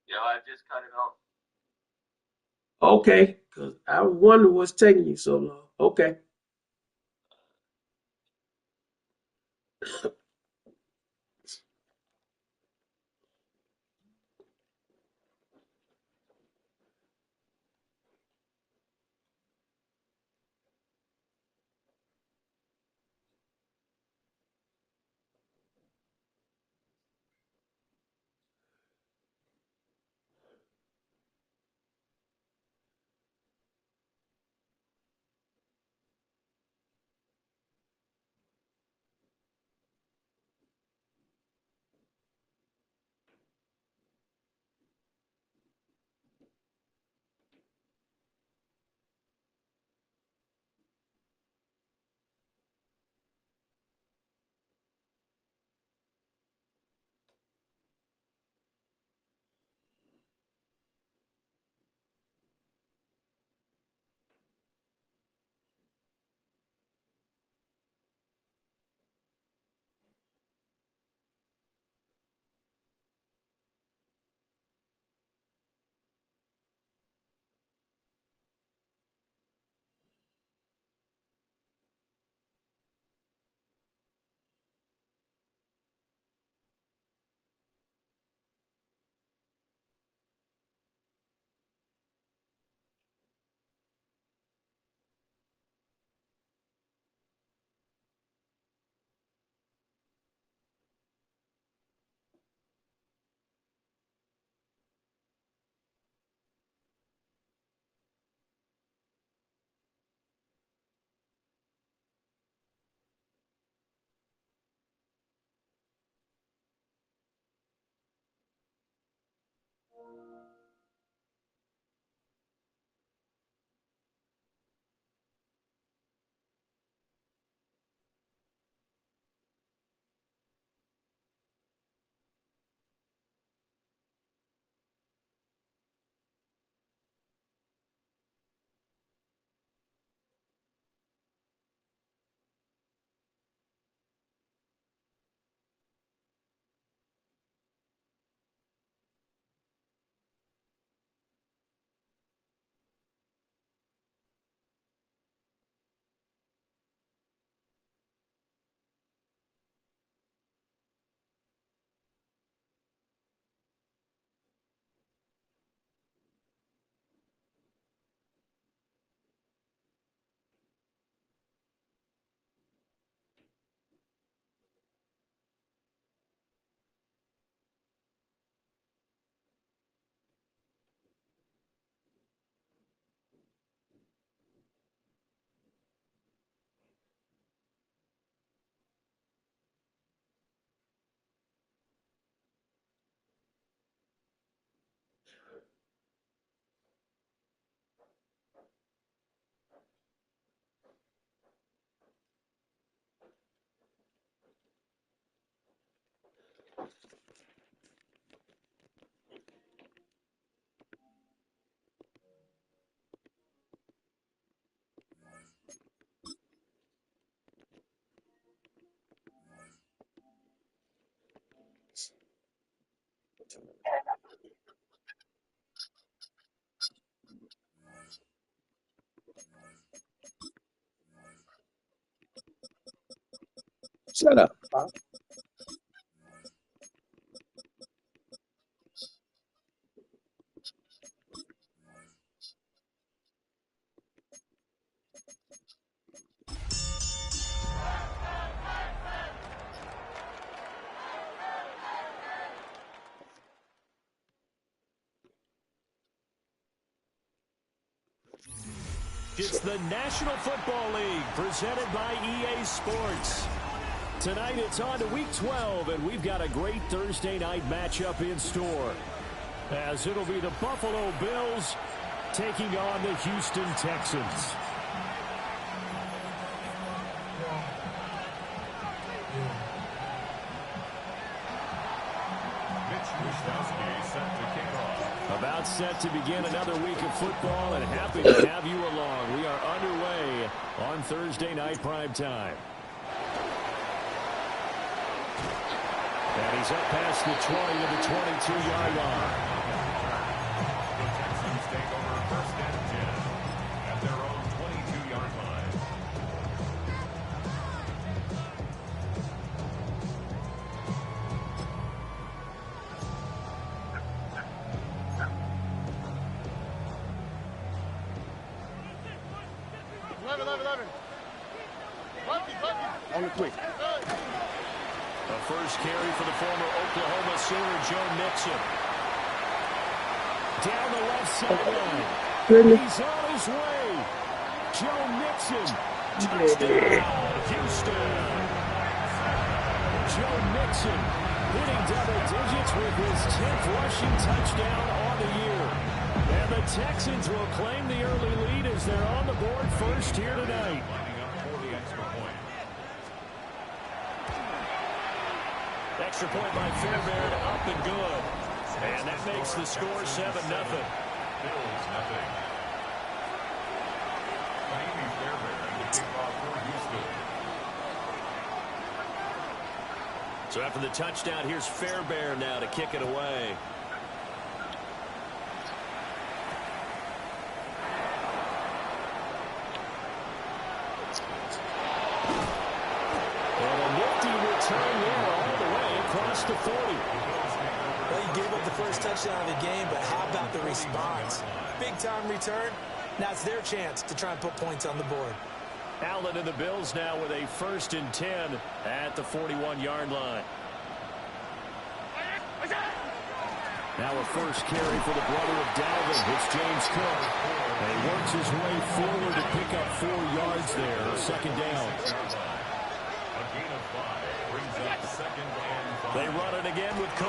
Yeah, I just cut it off. Okay, because I wonder what's taking you so long. Okay. Shut up. It's the National Football League presented by EA Sports. Tonight it's on to Week 12, and we've got a great Thursday night matchup in store, as it'll be the Buffalo Bills taking on the Houston Texans. About set to begin another week of football, and happy to have you along. We are underway on Thursday night prime time. And he's up past the 20 to the 22-yard line. The Texans take over first and 10 at their own 22-yard line. On the quick. A first carry for the former Oklahoma Sooner, Joe Mixon. Down the left sideline. He's on his way. Joe Mixon. Touchdown, Houston. Joe Mixon hitting double digits with his 10th rushing touchdown on the year. And the Texans will claim the early lead as they're on the board first here tonight. Lining up for the extra point. Extra point by Fairbairn, up and good. And that makes the score 7-0. Bills nothing. Miami Fairbairn to kick off for Houston. So after the touchdown, here's Fairbairn now to kick it away. And a nifty return there all the way across the 40. Well, you gave up the first touchdown of the game, but how about the response? Big-time return. Now it's their chance to try and put points on the board. Allen and the Bills now with a 1st and 10 at the 41-yard line. Now a first carry for the brother of Dalvin. It's James Cook. And he works his way forward to pick up 4 yards there. 2nd down. A gain of 5 brings up 2nd and 5. They run it again with Cook.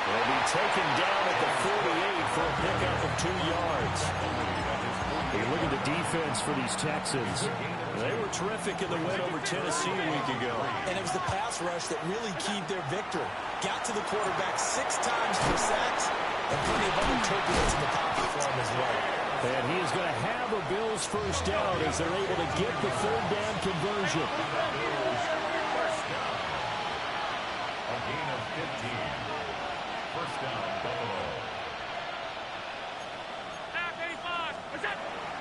They'll be taken down at the 48 for a pickup of 2 yards. Hey, look at the defense for these Texans. They were terrific in the win over Tennessee a week ago. And it was the pass rush that really keyed their victory. Got to the quarterback 6 times for sacks, and plenty of other turbulence in the pocket for him as well. And he is going to have a Bills first down as they're able to get the 3rd down conversion. A gain of 15. First down, Buffalo.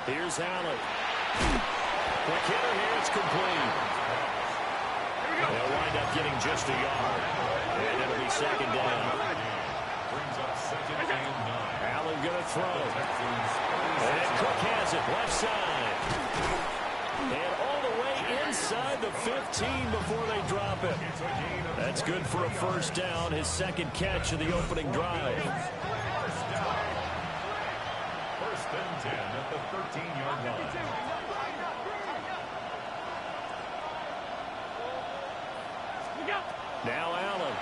Here's Allen. Quick hitter here, it's complete. They'll wind up getting just a yard. And it'll be 2nd down. Brings up 2nd and 9. Allen going to throw. Texans. And Cook has it, left side. And all the way inside the 15 before they drop it. That's good for a first down, his 2nd catch of the opening drive. First and 10 at the 13-yard line. Now Allen.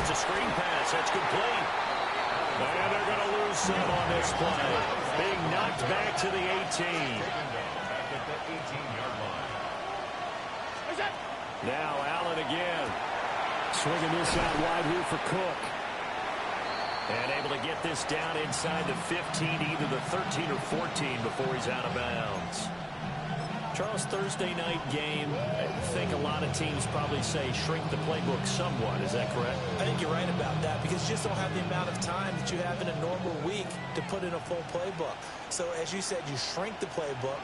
It's a screen pass. That's complete. And they're going to lose some on this play. Being knocked back to the 18. Back at the 18-yard line. Now Allen again. Swinging this out wide here for Cook. And able to get this down inside the 15, either the 13 or 14 before he's out of bounds. Charles, Thursday night game, I think a lot of teams probably say shrink the playbook somewhat. Is that correct? I think you're right about that because you just don't have the amount of time that you have in a normal week to put in a full playbook. So as you said, you shrink the playbook,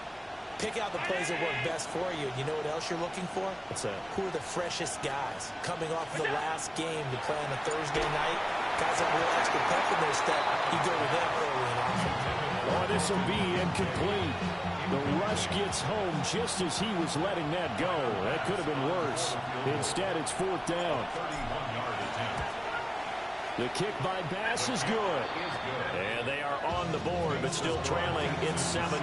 pick out the plays that work best for you. You know what else you're looking for? What's that? Who are the freshest guys coming off the last game to play on a Thursday night? Guys that real extra pep in their step, you go to them early and often. Oh, this will be incomplete. The rush gets home just as he was letting that go. That could have been worse. Instead, it's 4th down. 31-yard attempt. The kick by Bass is good. And they are on the board, but still trailing. It's 7-3.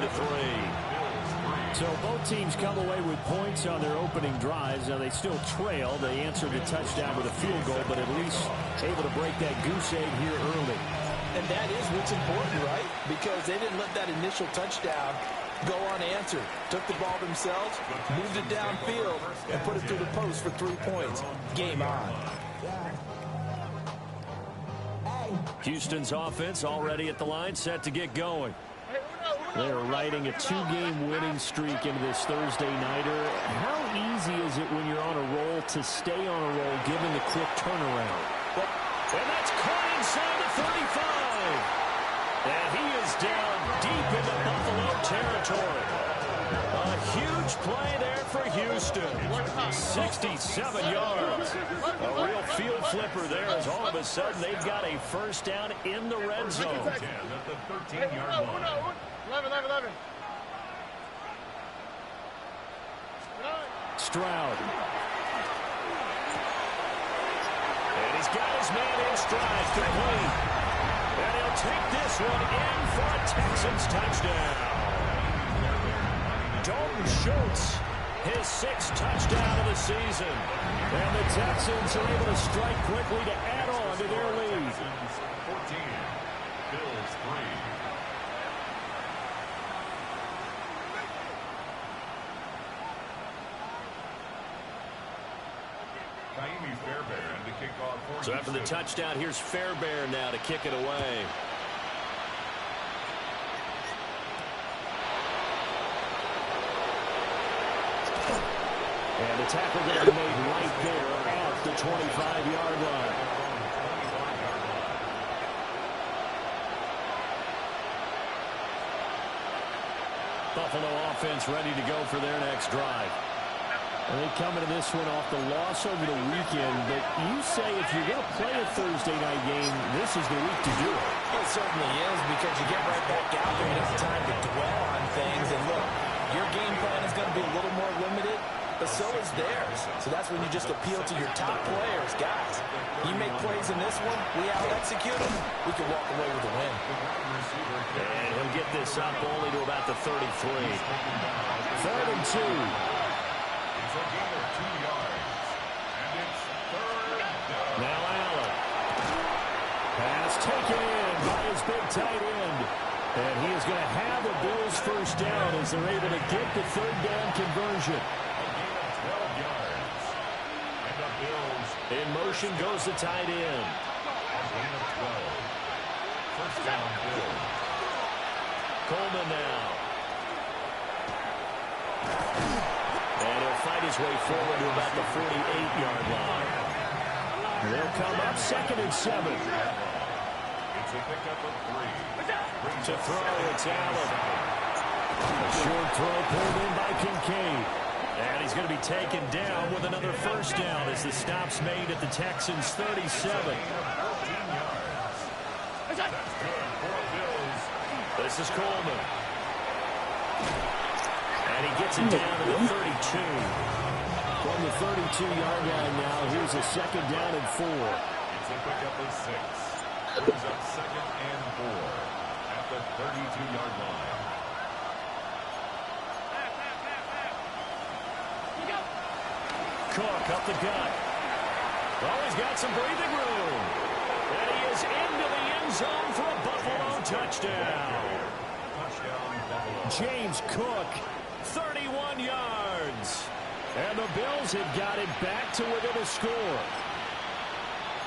So both teams come away with points on their opening drives. Now they still trail. They answered the touchdown with a field goal, but at least able to break that goose egg here early. And that is what's important, right? Because they didn't let that initial touchdown go unanswered. Took the ball themselves, moved it downfield, and put it through the post for 3 points. Game on. Houston's offense already at the line, set to get going. They're riding a 2-game winning streak into this Thursday nighter. How easy is it when you're on a roll to stay on a roll given the quick turnaround? And that's caught inside the 35. And he is down deep into Buffalo territory. A huge play there for Houston. 67 yards. A real field flipper there as all of a sudden they've got a first down in the red zone. 10 at the 13-yard line. 11. Stroud. And he's got his man in stride, complete. And he'll take this one in for a Texans touchdown. Dalton Schultz, his 6th touchdown of the season. And the Texans are able to strike quickly to add on to their lead. 14, Bills 3. Kaimi Fairbairn to kick off for So after the touchdown, here's Fairbairn now to kick it away. And the tackle going to be made right there at the 25-yard line. Buffalo offense ready to go for their next drive. And they come into this one off the loss over the weekend, but you say if you're going to play a Thursday night game, this is the week to do it. It certainly is, because you get right back out there. You don't have time to dwell on things. And look, your game plan is going to be a little more limited, but so is theirs. So that's when you just appeal to your top players. Guys, you make plays in this one, we out-execute them, we can walk away with a win. And he'll get this up only to about the 33. 3rd and 2. It's a gain of 2 yards. And it's 3rd down. Now Allen. Pass taken in by his big tight end. And he is going to have the Bills first down as they're able to get the 3rd down conversion. A gain of 12 yards. And the Bills. In motion goes the tight end. A gain of 12. First down, Bills. Coleman now. And he'll fight his way forward to about the 48-yard line. They'll come up 2nd and 7. It's a pickup of 3. To throw, it's Allen. A short throw pulled in by Kincaid. And he's going to be taken down with another first down as the stop's made at the Texans' 37. 14 yards. That's good for Bills. This is Coleman. And he gets it down to the 32. From the 32-yard line now, here's a 2nd down and 4. It's a pickup of 6. Brings up 2nd and 4 at the 32-yard line. Cook up the gut. Oh, he's got some breathing room. And he is into the end zone for a Buffalo touchdown. Touchdown, Buffalo. James Cook, 31 yards. And the Bills have got it back to within a score.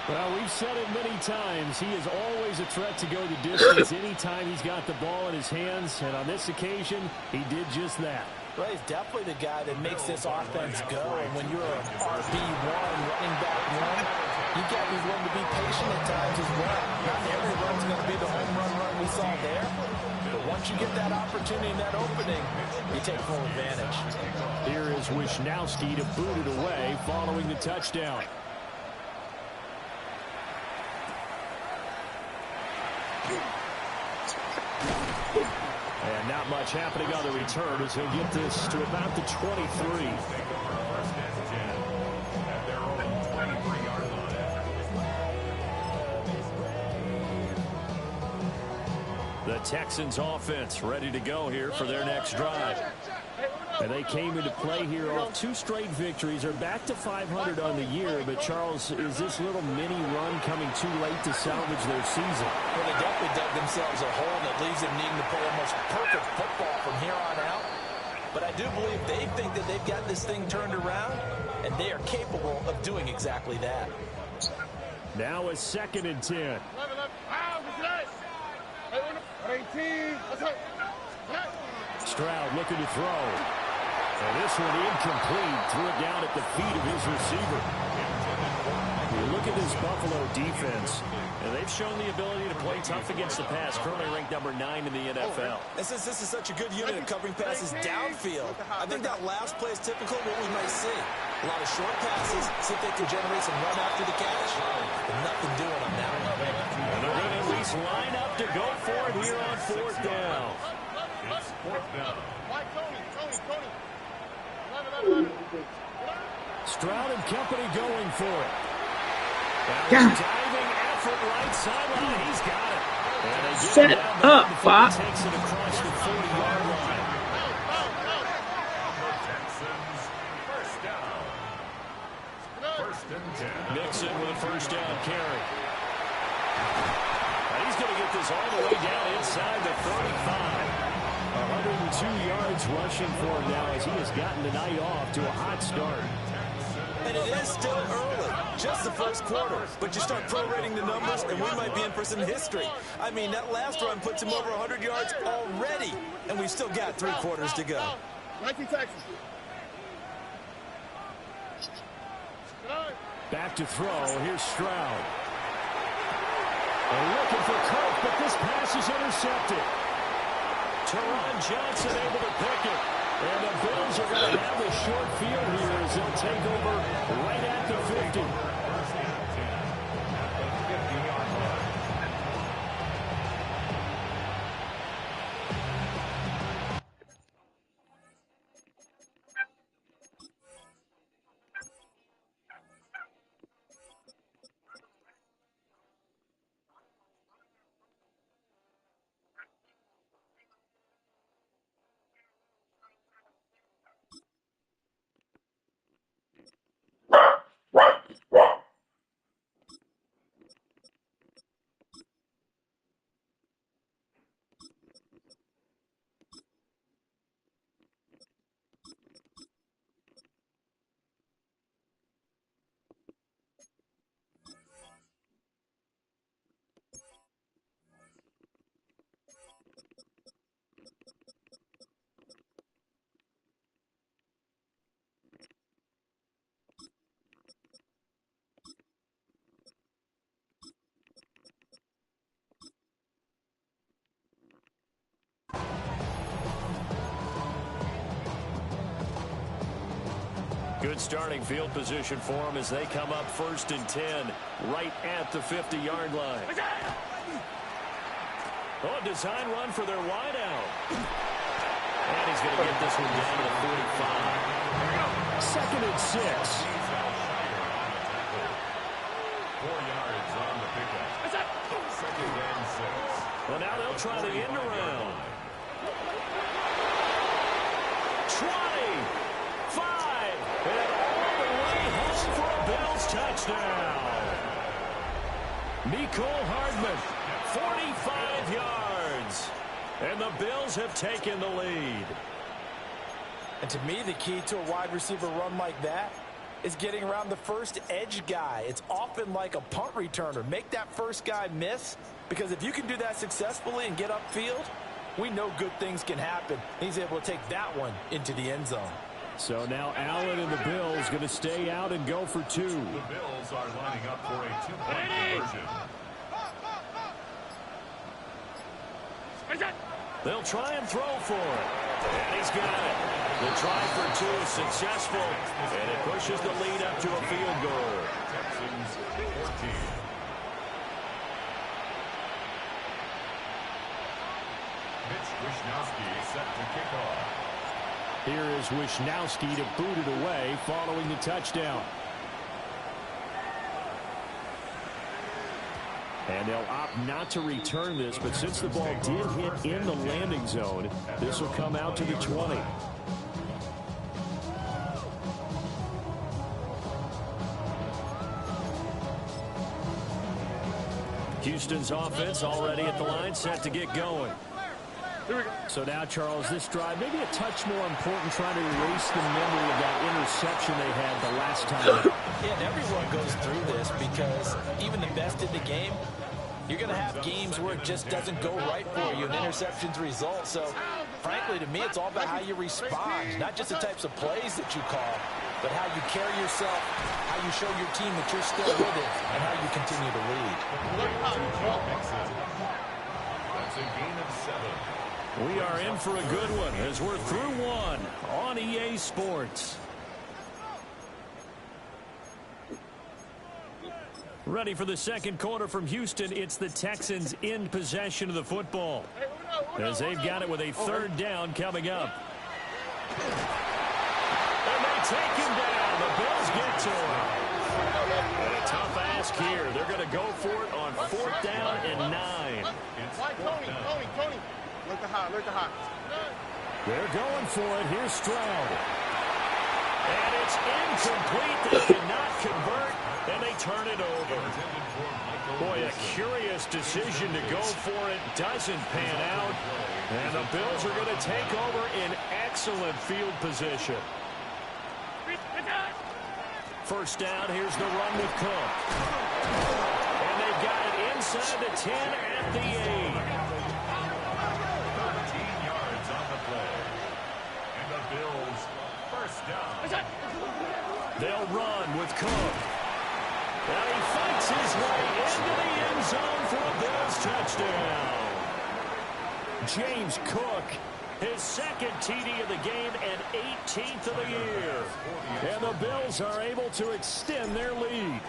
Well, we've said it many times. He is always a threat to go the distance anytime he's got the ball in his hands. And on this occasion, he did just that. Well, he's definitely the guy that makes this offense go. And when you're a RB1, running back one, you got to be willing to be patient at times as well. Not every run's going to be the home run we saw there. But once you get that opportunity and that opening, you take full advantage. Here is Wisnowski to boot it away following the touchdown. And not much happening on the return as he'll get this to about the 23. The Texans offense ready to go here for their next drive. And they came into play here off 2 straight victories. They're back to 500 on the year. But, Charles, is this little mini run coming too late to salvage their season? Well, they definitely dug themselves a hole that leaves them needing to play almost perfect football from here on out. But I do believe they think that they've got this thing turned around, and they are capable of doing exactly that. Now a 2nd and 10. Stroud looking to throw. And this one incomplete. Threw it down at the feet of his receiver. You look at this Buffalo defense, and they've shown the ability to play tough against the pass. Currently ranked number 9 in the NFL. And since this is such a good unit of covering passes downfield, I think that last play is typical of what we might see. A lot of short passes, see if they can generate some run after the catch. But nothing doing on that one. And they're going to at least line up to go for it here on 4th down. It's 4th down. Stroud and company going for it. Diving effort right sideline. He's got it. And they get Set it up, down. Bob. Takes it across the 40-yard line. The Texans, 1st down. 1st and 10. Mixon with a 1st down carry. And he's going to get this all the way down inside the 35. 102 yards rushing for him now as he has gotten the night off to a hot start. And it is still early, just the 1st quarter. But you start prorating the numbers, and we might be in for some history. I mean, that last run puts him over 100 yards already, and we've still got 3 quarters to go. Back to throw. Here's Stroud. And looking for Cook, but this pass is intercepted. Teron Johnson able to pick it. And the Bills are going to have a short field here as they'll take over right at the 50. Good starting field position for them as they come up 1st and 10 right at the 50-yard line. Oh, a design run for their wideout. And he's going to get this one down to the 45. 2nd and 6. 4 yards on the pickup. 2nd and 6. Well, now they'll try the end around. 20. 5. And all the way home for a Bills touchdown. Mecole Hardman, 45 yards. And the Bills have taken the lead. And to me, the key to a wide receiver run like that is getting around the first edge guy. It's often like a punt returner. Make that first guy miss, because if you can do that successfully and get upfield, we know good things can happen. He's able to take that one into the end zone. So now Allen and the Bills going to stay out and go for 2. The Bills are lining up for a 2-point conversion. They'll try and throw for it. And he's got it. The try for 2 is successful. And it pushes the lead up to a field goal. Texans 14. Mitch Wishnowsky set to kick off. Here is Wishnowsky to boot it away following the touchdown. And they'll opt not to return this, but since the ball did hit in the landing zone, this will come out to the 20. Houston's offense already at the line, set to get going. So now, Charles, this drive, maybe a touch more important, trying to erase the memory of that interception they had the last time. Yeah, and everyone goes through this because even the best in the game, You're going to have games where it just doesn't go right for you, and interceptions result. So, frankly, to me, it's all about how you respond, not just the types of plays that you call, but how you carry yourself, how you show your team that you're still with it, and how you continue to lead. That's a gain of 7. We are in for a good one as we're through one on EA Sports. Ready for the second quarter from Houston. It's the Texans in possession of the football as they've got it with a third down coming up. And they take him down. The Bills get to him. And a tough ask here. They're going to go for it on 4th down and 9. Tony. Look to hot. They're going for it. Here's Stroud. And it's incomplete. They cannot convert, and they turn it over. Boy, a curious decision to go for it. Doesn't pan out. And the Bills are going to take over in excellent field position. First down, here's the run with Cook. And they've got it inside the 10 at the 8. 13 yards on the play. And the Bills first down. They'll run with Cook. And he fights his way into the end zone for a Bills touchdown. James Cook, his second TD of the game and 18th of the year. And the Bills are able to extend their lead.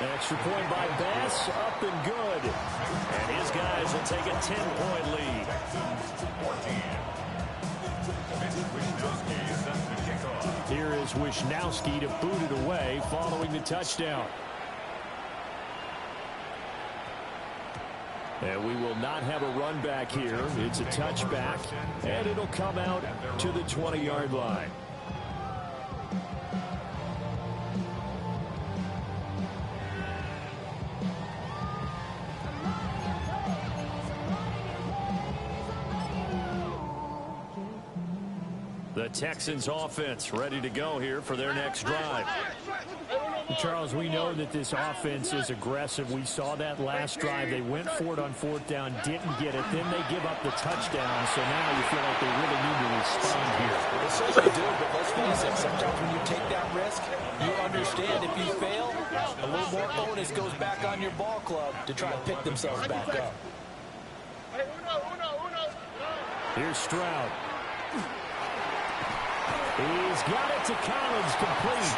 Extra point by Bass, up and good. And his guys will take a 10-point lead. Here is Wisnowski to boot it away following the touchdown. And we will not have a run back here. It's a touchback, and it'll come out to the 20-yard line. The Texans offense ready to go here for their next drive. Charles, we know that this offense is aggressive. We saw that last drive. They went for it on 4th down, didn't get it. Then they give up the touchdown. So now you feel like they really need to respond here. They certainly do, but let's face it, sometimes when you take that risk, you understand if you fail, a little more onus goes back on your ball club to try to pick themselves back up. Here's Stroud. He's got it to Collins, complete.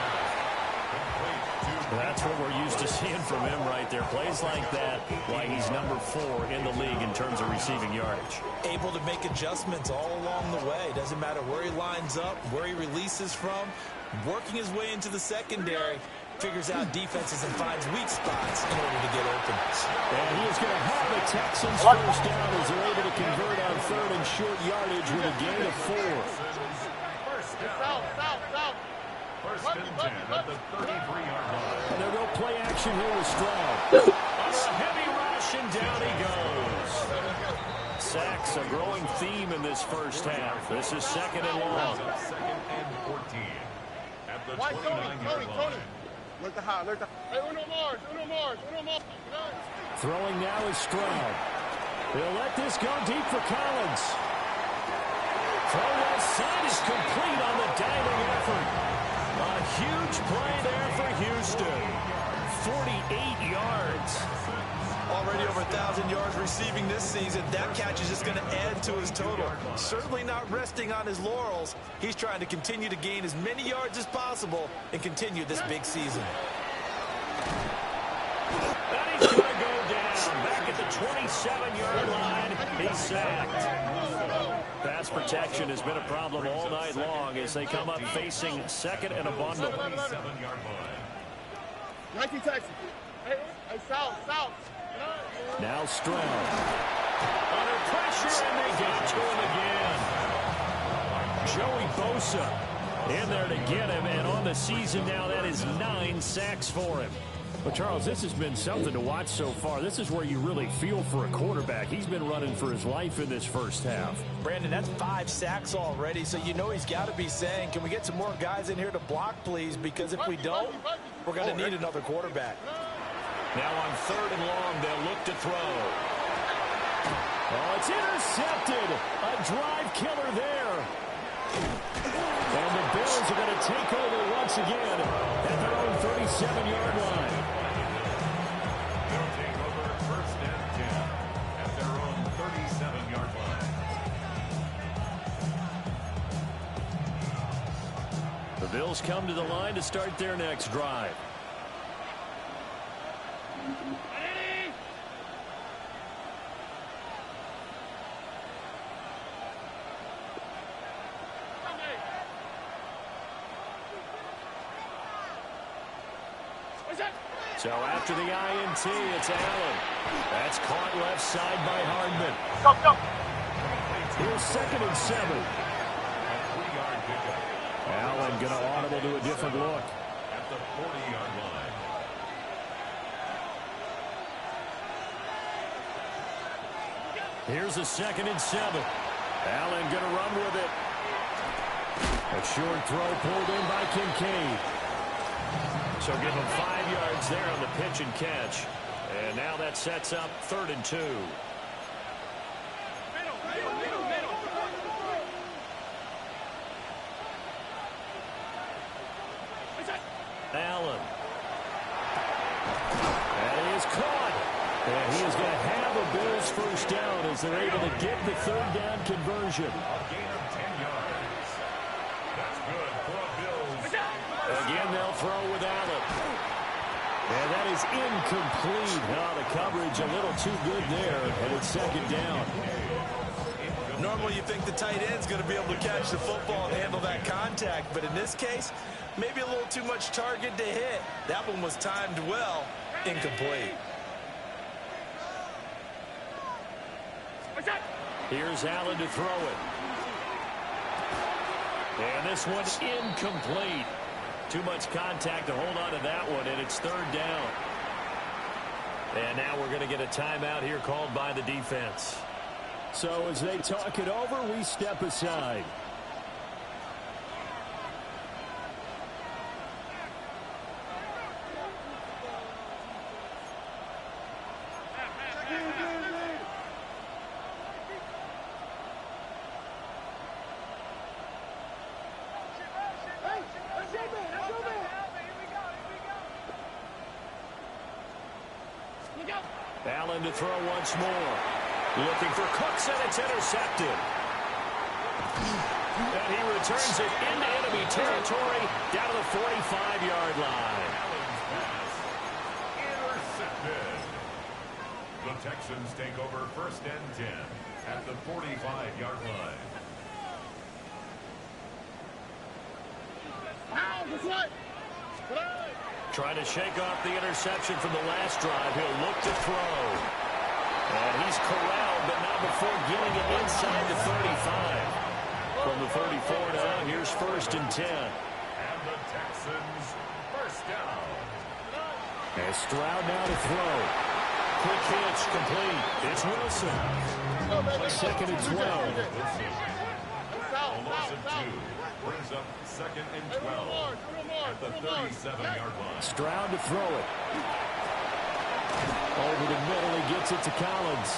That's what we're used to seeing from him right there. Plays like that, why he's number 4 in the league in terms of receiving yardage. Able to make adjustments all along the way. Doesn't matter where he lines up, where he releases from. Working his way into the secondary, figures out defenses and finds weak spots in order to get open. And he is going to have the Texans first down as they're able to convert on 3rd and short yardage with a gain of 4. First and 10 at the 33-yard line. And they'll go play action here with Stroud. Under a heavy rush, and down he goes. Sacks, a growing theme in this first half. This is 2nd and long. 2nd and 14 at the 29-yard line. Look to hot. Uno Mars. Throwing now is Stroud. They'll let this go deep for Collins. Throw left side is complete on the diving effort. A huge play there for Houston. 48 yards. Already over 1,000 yards receiving this season. That catch is just going to add to his total. Certainly not resting on his laurels. He's trying to continue to gain as many yards as possible and continue this big season. And he's going to go down. Back at the 27-yard line. He's sacked. Pass protection has been a problem all night long as they come up facing 2nd and a bundle. 27-yard line. 19 Texas. Hey, south. Now Stroud. Under pressure, and they get to him again. Joey Bosa in there to get him, and on the season now, that is 9 sacks for him. Well, Charles, this has been something to watch so far. This is where you really feel for a quarterback. He's been running for his life in this first half. Brandon, that's 5 sacks already, so you know he's got to be saying, can we get some more guys in here to block, please? Because if we don't, we're going to need another quarterback. Now on 3rd and long, they'll look to throw. Oh, it's intercepted. A drive killer there. And the Bills are going to take over once again at their own 37-yard line. They'll take over 1st and 10 at their own 37-yard line. The Bills come to the line to start their next drive. So after the INT, it's Allen. That's caught left side by Hardman. Here's 2nd and 7. Allen going to audible to a different look. At the 40-yard line. Here's a 2nd and 7. Allen going to run with it. A short throw pulled in by Kincaid. So give him 5 yards there on the pitch and catch. And now that sets up 3rd and 2. Allen. And he is caught. And he is going to have a Bills first down as they're able to get the 3rd down conversion. A gain of 10 yards. That's good for a Bills. Again, they'll throw with Allen. And that is incomplete. Oh, the coverage a little too good there, and it's 2nd down. Normally you think the tight end's going to be able to catch the football and handle that contact, but in this case, maybe a little too much target to hit. That one was timed well, incomplete. Here's Allen to throw it. And this one's incomplete. Too much contact to hold on to that one, and it's 3rd down. And now we're going to get a timeout here called by the defense. So as they talk it over, we step aside. Allen to throw once more. Looking for Cooks, and it's intercepted. And he returns it into enemy territory down to the 45-yard line. Allen's pass intercepted. The Texans take over 1st and 10 at the 45-yard line. Trying to shake off the interception from the last drive. He'll look to throw. And he's corralled, but not before getting it inside the 35. From the 34 now, here's 1st and 10. And the Texans first down. And Stroud now to throw. Quick hitch complete. It's Wilson. 2nd and 12. Wilson 2 brings up 2nd and 12 at the 37-yard line. Stroud to throw it. Over the middle, he gets it to Collins.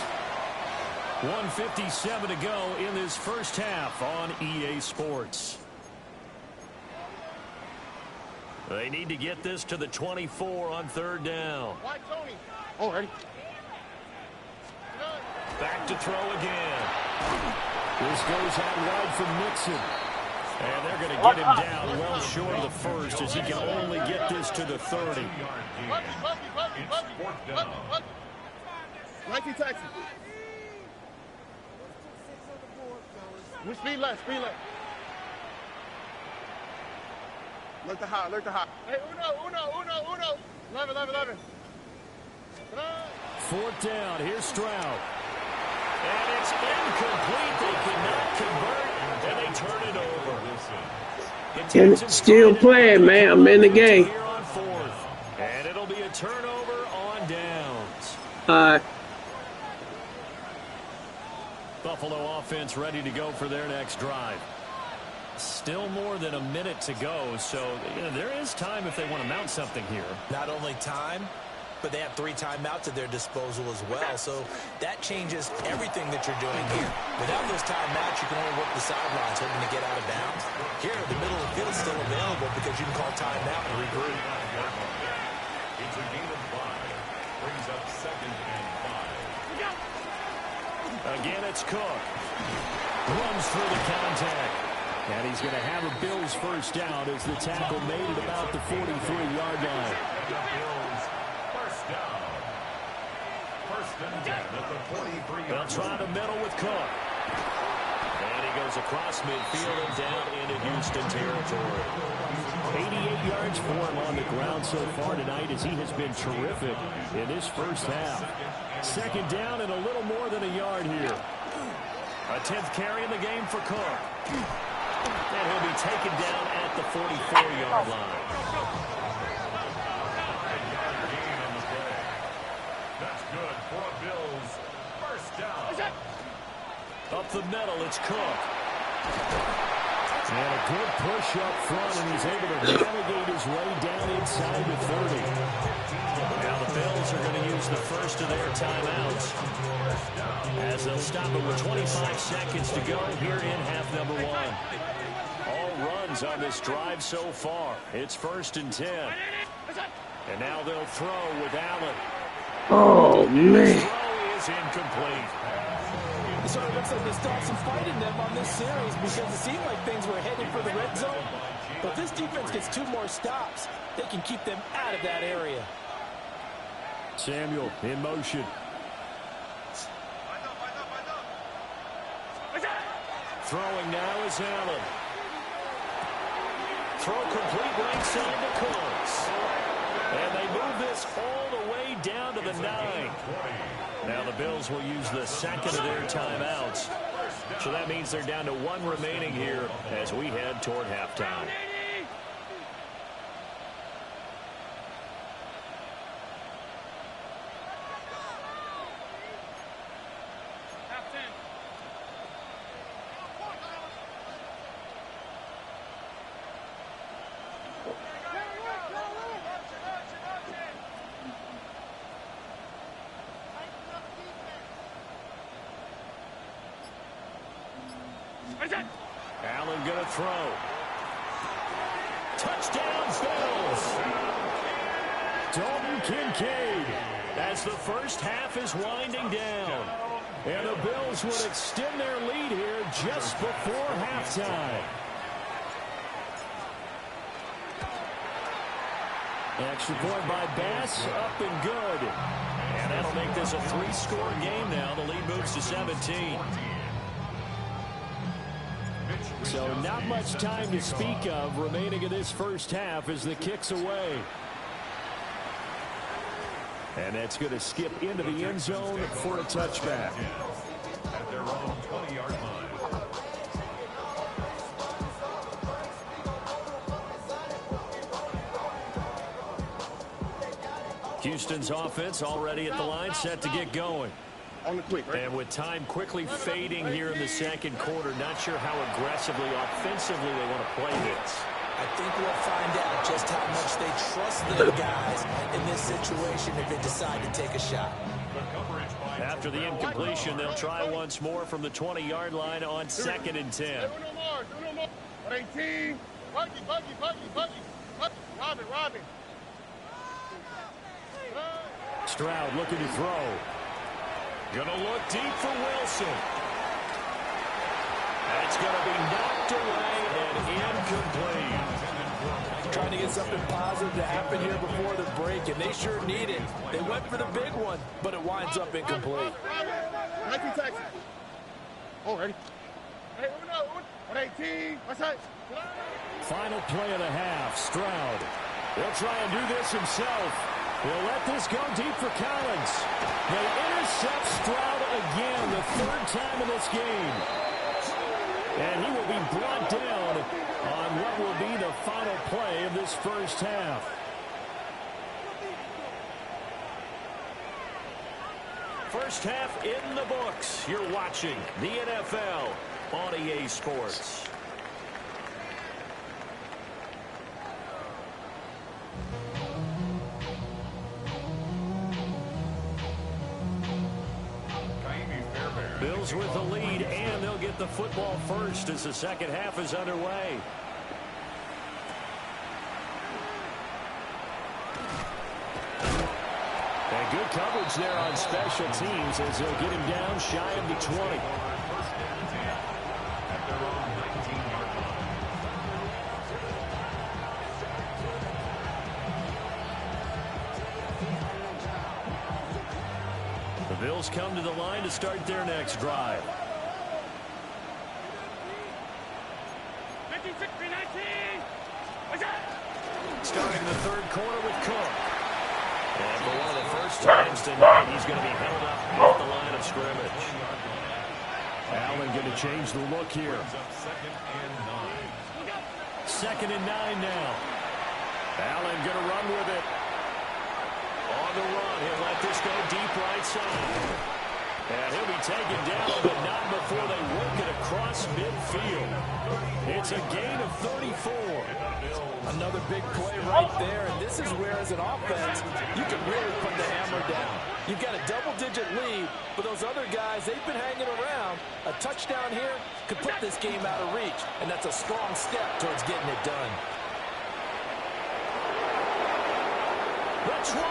1:57 to go in this first half on EA Sports. They need to get this to the 24 on 3rd down. Why, Tony? Oh, ready. Back to throw again. This goes out wide from Mixon. And they're going to get him down well short of the first as he can only get this to the 30. It's 4th down. 19 Texans. We speed left, speed left. Look to high, look to high. Hey, uno. 11. 4th down, here's Stroud. And it's incomplete. They cannot convert, and they turn it over. And still playing, man. I'm in the game. Here on 4th, and it'll be a turnover on downs. Buffalo offense ready to go for their next drive. Still more than a minute to go, so there is time if they want to mount something here. Not only time, but they have 3 timeouts at their disposal as well. So that changes everything that you're doing here. Without those timeouts, you can only work the sidelines, hoping to get out of bounds. Here, the middle of the field is still available because you can call timeout and regroup. It's a gain of 5. Brings up 2nd and 5. Again, it's Cook. Runs through the contact. And he's going to have a Bills first down as the tackle made at about the 43-yard line. The Bills first down. 1st and 10 at the 43-yard line. They'll try the middle with Cook. And he goes across midfield and down into Houston territory. 88 yards for him on the ground so far tonight as he has been terrific in this first half. 2nd down and a little more than a yard here. A 10th carry in the game for Cook. And he'll be taken down at the 44-yard line. That's good for a Bills first down. Up the middle, it's Cook. And a good push up front, and he's able to navigate his way down inside the 30. Now the Bills are going to use the first of their timeouts as they'll stop it with 25 seconds to go here in half number 1. All runs on this drive so far. It's 1st and 10. And now they'll throw with Allen. Oh, man. Throw is incomplete. So it looks like they start some fight in them on this series because it seemed like things were headed for the red zone. But if this defense gets 2 more stops, they can keep them out of that area. Samuel in motion. Throwing now is Allen. Throw complete right side to Cooks. And they move this all the way down to the 9. Now the Bills will use the 2nd of their timeouts. So that means they're down to 1 remaining here as we head toward halftime. Allen going to throw. Touchdown, Bills. Dalton Kincaid as the first half is winding down. And the Bills would extend their lead here just before halftime. Extra point by Bass, up and good. And that'll make this a 3-score game now. The lead moves to 17. So not much time to speak of remaining in this first half as the kick's away. And that's going to skip into the end zone for a touchback. At their own 20-yard line. Houston's offense already at the line, set to get going. On the quick, right? And with time quickly fading here in the 2nd quarter, not sure how aggressively, offensively they want to play this. I think we'll find out just how much they trust their guys in this situation if they decide to take a shot. After the incompletion, they'll try once more from the 20-yard line on 2nd and 10. Do no more. 18. Buggy. Robin. Stroud looking to throw. Gonna look deep for Wilson. That's gonna be knocked away and incomplete. Trying to get something positive to happen here before the break, and they sure need it. They went for the big one, but it winds up incomplete. 19 Texas. Oh, ready? Hey, uno. 18. What's that? Final play of the half. Stroud. He'll try and do this himself. He'll let this go deep for Collins. They intercept Stroud again, the 3rd time in this game. And he will be brought down on what will be the final play of this first half. First half in the books. You're watching the NFL on EA Sports. Bills with the lead, and they'll get the football first as the second half is underway. And good coverage there on special teams as they'll get him down shy of the 20. The Bills come to the line to start their next drive. Starting the third quarter with Cook. And for one of the first times tonight, he's going to be held up at the line of scrimmage. Allen going to change the look here. Second and 9 now. Allen going to run with it. On the run, he'll let this go deep right side. And he'll be taken down, but not before they work it across midfield. It's a gain of 34. Another big play right there, and this is where, as an offense, you can really put the hammer down. You've got a double-digit lead, but those other guys, they've been hanging around. A touchdown here could put this game out of reach, and that's a strong step towards getting it done. The 20,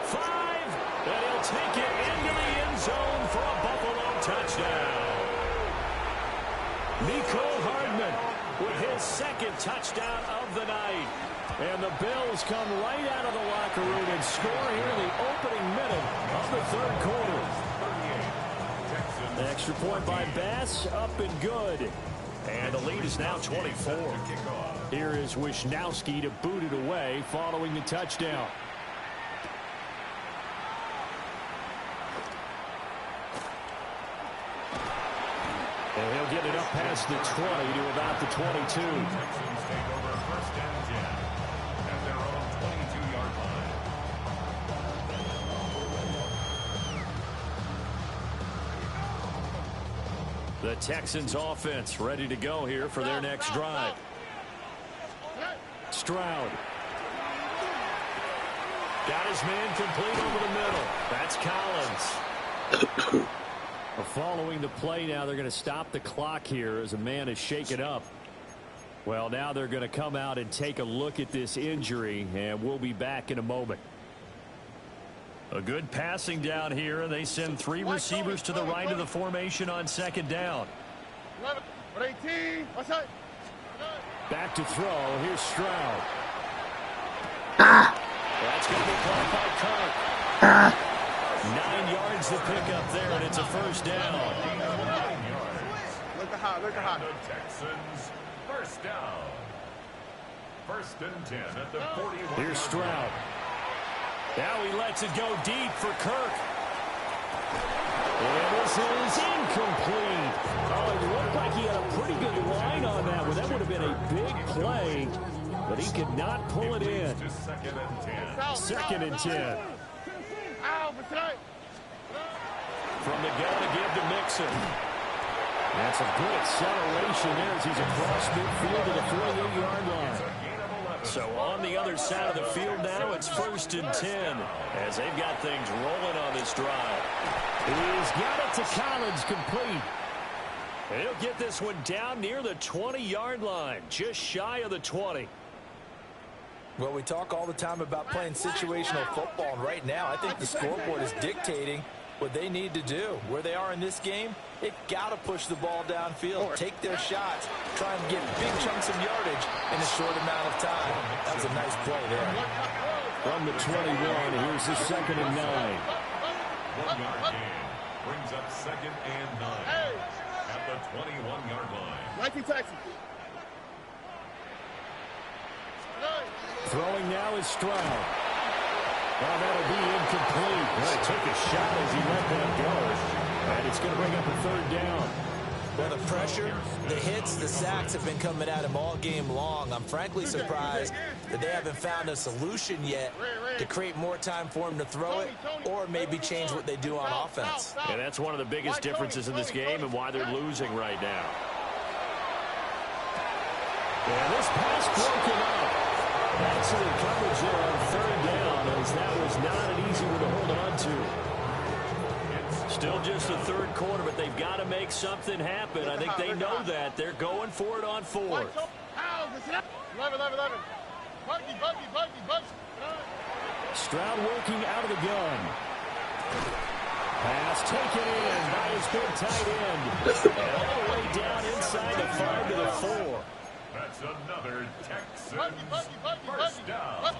5, and he'll take it into the end zone for a Buffalo touchdown. Mecole Hardman with his second touchdown of the night. And the Bills come right out of the locker room and score here in the opening minute of the third quarter. The extra point by Bass, up and good. And the lead is now 24. Here is Wishnowsky to boot it away following the touchdown. And he'll get it up past the 20 to about the 22. Texans take over first and 10 at their own 22-yard line. The Texans offense ready to go here for their next drive. Stroud. Got his man complete over the middle. That's Collins. Following the play now, they're going to stop the clock here as a man is shaken up. Well, now they're going to come out and take a look at this injury, and we'll be back in a moment. A good passing down here, and they send 3 receivers to the right of the formation on second down. 18, what's that? Back to throw. Here's Stroud. That's going to be caught by Kirk. 9 yards to pick up there, and it's a first down. 9 yards. Look at high, look at high. The Texans first down. First and 10 at the 41. Here's Stroud. Now he lets it go deep for Kirk. And this is incomplete. Oh, it looked like he had a pretty good line on that one. That would have been a big play, but he could not pull it in. Second and 10. Second and 10. From the gun to give to Mixon. That's a good acceleration there as he's across midfield to the 48-yard line. So on the other side of the field now, it's first and 10 as they've got things rolling on this drive. He's got it to Collins, complete. He'll get this one down near the 20-yard line, just shy of the 20. Well, we talk all the time about playing situational football, and right now I think the scoreboard is dictating what they need to do. Where they are in this game, they've got to push the ball downfield, take their shots, try and get big chunks of yardage in a short amount of time. That was a nice play there. From the 21, here's the second and 9. 1-yard gain brings up second and 9 at the 21-yard line. 19 Texans. Throwing now is Stroud. Well, that'll be incomplete. Well, he took a shot as he let that go. And it's going to bring up a third down. Well, the pressure, the hits, the sacks have been coming at him all game long. I'm frankly surprised that they haven't found a solution yet to create more time for him to throw it or maybe change what they do on offense. And that's one of the biggest differences in this game and why they're losing right now. And this pass broken up. Excellent coverage there on third down as that was not an easy one to hold on to. Still just the third quarter, but they've got to make something happen. I think they know that. They're going for it on fourth. 11. Buggy. Stroud working out of the gun. Pass taken in by his big tight end. And all the way down inside the 5 to the 4. That's another Texans first down.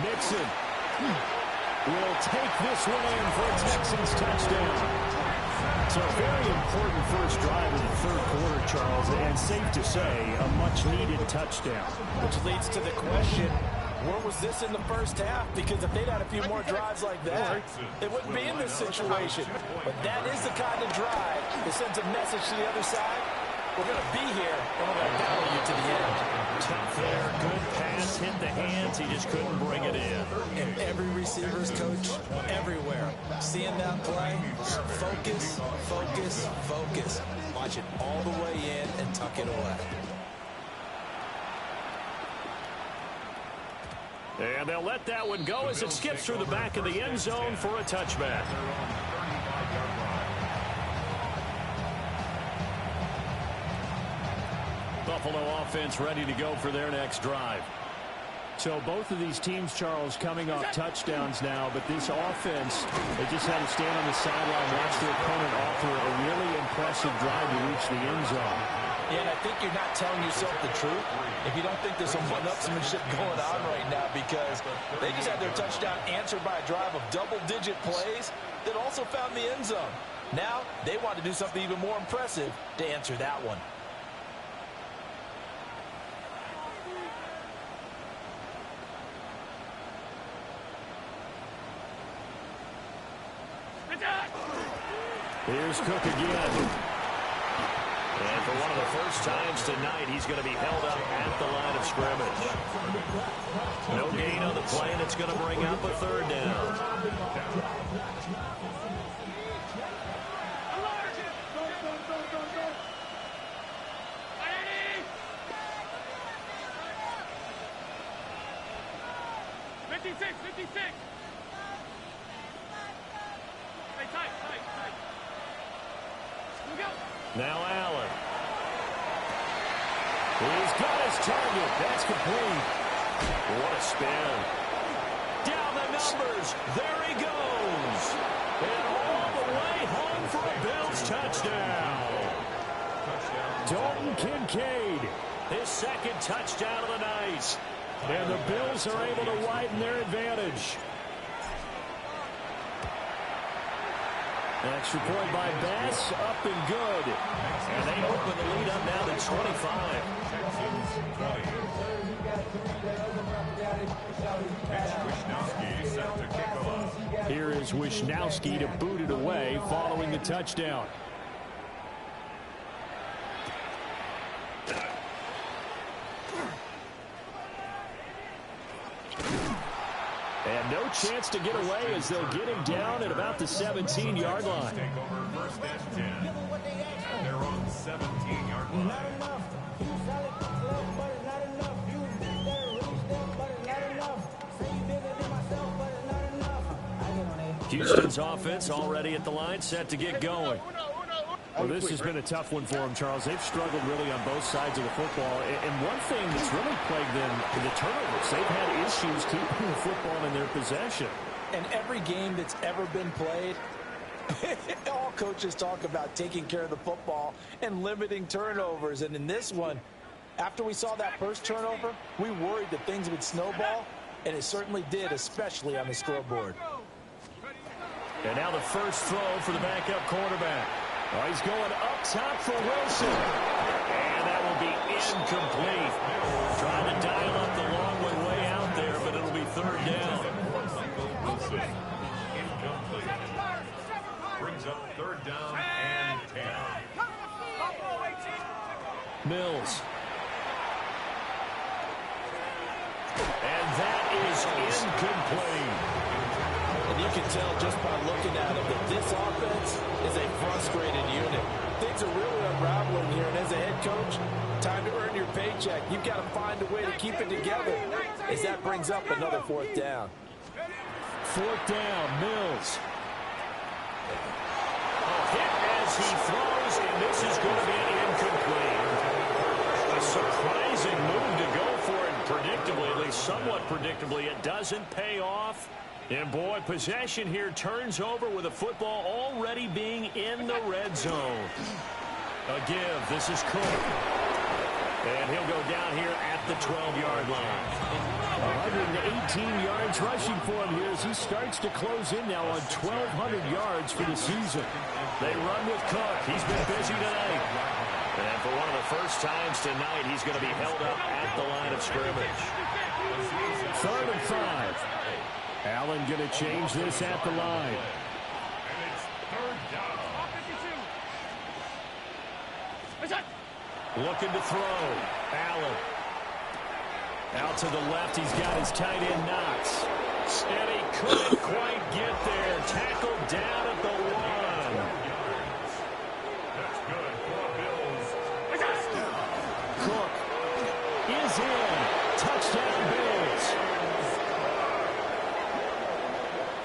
Nixon will take this one in for a Texans touchdown. So a very important first drive in the third quarter, Charles, and safe to say, a much-needed touchdown. Which leads to the question, where was this in the first half? Because if they'd had a few more drives like that, they wouldn't be in this situation. But that is the kind of drive that sends a message to the other side. We're going to be here, and we're going to battle you to the end. Tough there, good pass, hit the hands, he just couldn't bring it in. And every receiver's coach, everywhere, seeing that play, focus. Watch it all the way in and tuck it away. And they'll let that one go as it skips through the back of the end zone for a touchback. Buffalo offense ready to go for their next drive. So both of these teams, Charles, coming off touchdowns now, but this offense, they just had to stand on the sideline, watch their opponent offer a really impressive drive to reach the end zone. Yeah, and I think you're not telling yourself the truth if you don't think there's some one-upsmanship going on right now, because they just had their touchdown answered by a drive of double-digit plays that also found the end zone. Now they want to do something even more impressive to answer that one. Here's Cook again. And for one of the first times tonight, he's going to be held up at the line of scrimmage. No gain on the play, and it's going to bring up a third down. Now Allen. He's got his target. That's complete. What a spin. Down the numbers. There he goes. And all the way home for a Bills touchdown. Dalton Kincaid, his second touchdown of the night. And the Bills are able to widen their advantage. Extra point by Bass, up and good. And they open the lead up now to 25. Here is Wishnowski to boot it away following the touchdown. And no chance to get away as they'll get him down at about the 17-yard line. Take over first and 10 at their own 17-yard line. Houston's offense already at the line, set to get going. Well, this has been a tough one for them, Charles. They've struggled really on both sides of the football. And one thing that's really plagued them is the turnovers. They've had issues keeping the football in their possession. And every game that's ever been played, all coaches talk about taking care of the football and limiting turnovers. And in this one, after we saw that first turnover, we worried that things would snowball, and it certainly did, especially on the scoreboard. And now the first throw for the backup quarterback. Oh, he's going up top for Wilson. And that will be incomplete. Trying to dial up the long one way out there, but it'll be third down. Wilson, incomplete. Brings up third down and 10. Mills. And that is incomplete. And you can tell just by looking at him that this offense is a frustrated unit. Things are really unraveling here, and as a head coach, time to earn your paycheck. You've got to find a way to keep it together as that brings up another fourth down. Fourth down, Mills. Hit as he throws, and this is going to be incomplete. A surprising move to go for it predictably, at least somewhat predictably. It doesn't pay off. And, boy, possession here turns over with the football already being in the red zone. A give. This is Cook. And he'll go down here at the 12-yard line. 118 yards rushing for him here as he starts to close in now on 1,200 yards for the season. They run with Cook. He's been busy tonight. And for one of the first times tonight, he's going to be held up at the line of scrimmage. 3rd and 5. Allen going to change this at the line. And it's 3rd down. Looking to throw. Allen. Out to the left. He's got his tight end Knox. And he couldn't quite get there. Tackled down at the 1. That's good for Bills. Cook is in. Touchdown Bills.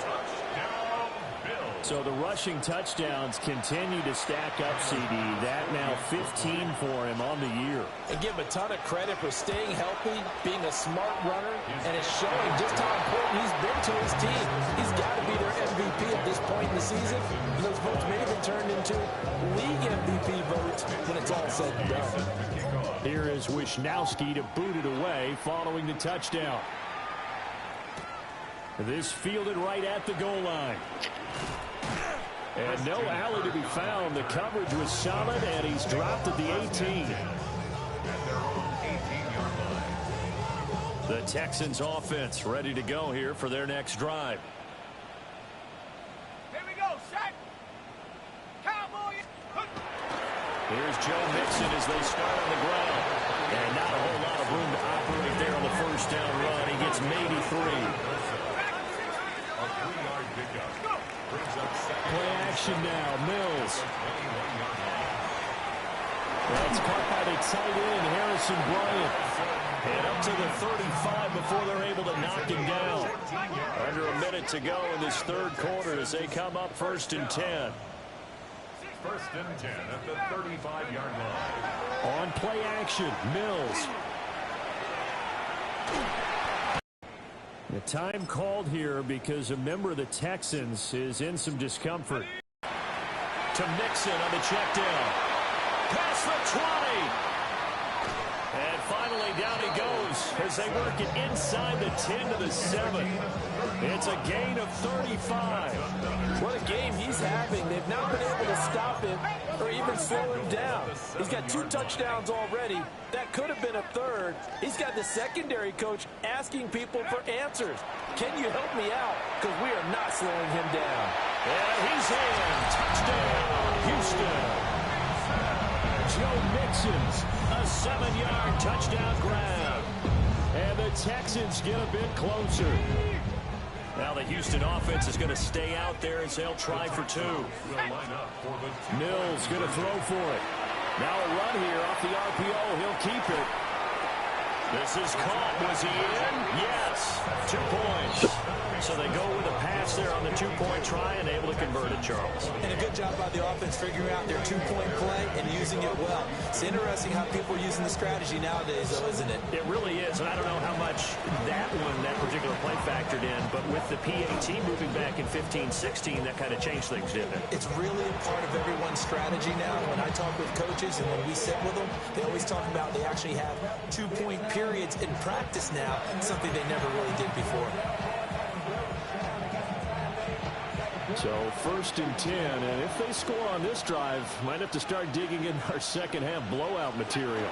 Touchdown, Bills. So the rushing touchdowns continue to stack up, CD. That now 15 for him on the year. And give him a ton of credit for staying healthy, being a smart runner, and it's showing just how important he's been to his team. He's got to be their MVP at this point in the season. And those votes may have been turned into league MVP votes when it's all said and done. Here is Wisnowski to boot it away following the touchdown. This fielded right at the goal line. And no alley to be found. The coverage was solid, and he's dropped at the 18. At their own 18-yard line. The Texans offense ready to go here for their next drive. Here we go, set. Cowboy. Here's Joe Mixon as they start on the ground. And not a whole lot of room to operate there on the first down run. He gets maybe 3. A 3-yard pickup. Brings up second. Play action now. Mills. 21-yard line. That's caught by the tight end, Harrison Bryant. And up to the 35 before they're able to knock him down. Under a minute to go in this 3rd quarter as they come up 1st and 10. 1st and 10 at the 35-yard line. On play action, Mills. The time called here because a member of the Texans is in some discomfort. To Mixon on the check down. Past the 20. And finally down he goes as they work it inside the 10 to the 7. It's a gain of 35. What a game he's having. They've not been able to stop him or even slow him down. He's got 2 touchdowns already. That could have been a 3rd. He's got the secondary coach asking people for answers. Can you help me out? Because we are not slowing him down. And he's in. Touchdown, Houston. Joe Mixon's a 7-yard touchdown grab. And the Texans get a bit closer. Now the Houston offense is going to stay out there as they'll try for 2. Mills going to throw for it. Now a run here off the RPO. He'll keep it. This is caught. Was he in? Yes. 2 points. So they go with a pass there on the 2-point try and able to convert it, Charles. And a good job by the offense figuring out their 2-point play and using it well. It's interesting how people are using the strategy nowadays, though, isn't it? It really is, and I don't know how much that particular play factored in, but with the PAT moving back in 15-16, that kind of changed things, didn't it? It's really a part of everyone's strategy now. When I talk with coaches and when we sit with them, they always talk about they actually have 2-point periods in practice now, something they never really did before. So 1st and 10, and if they score on this drive, might have to start digging in our second half blowout material.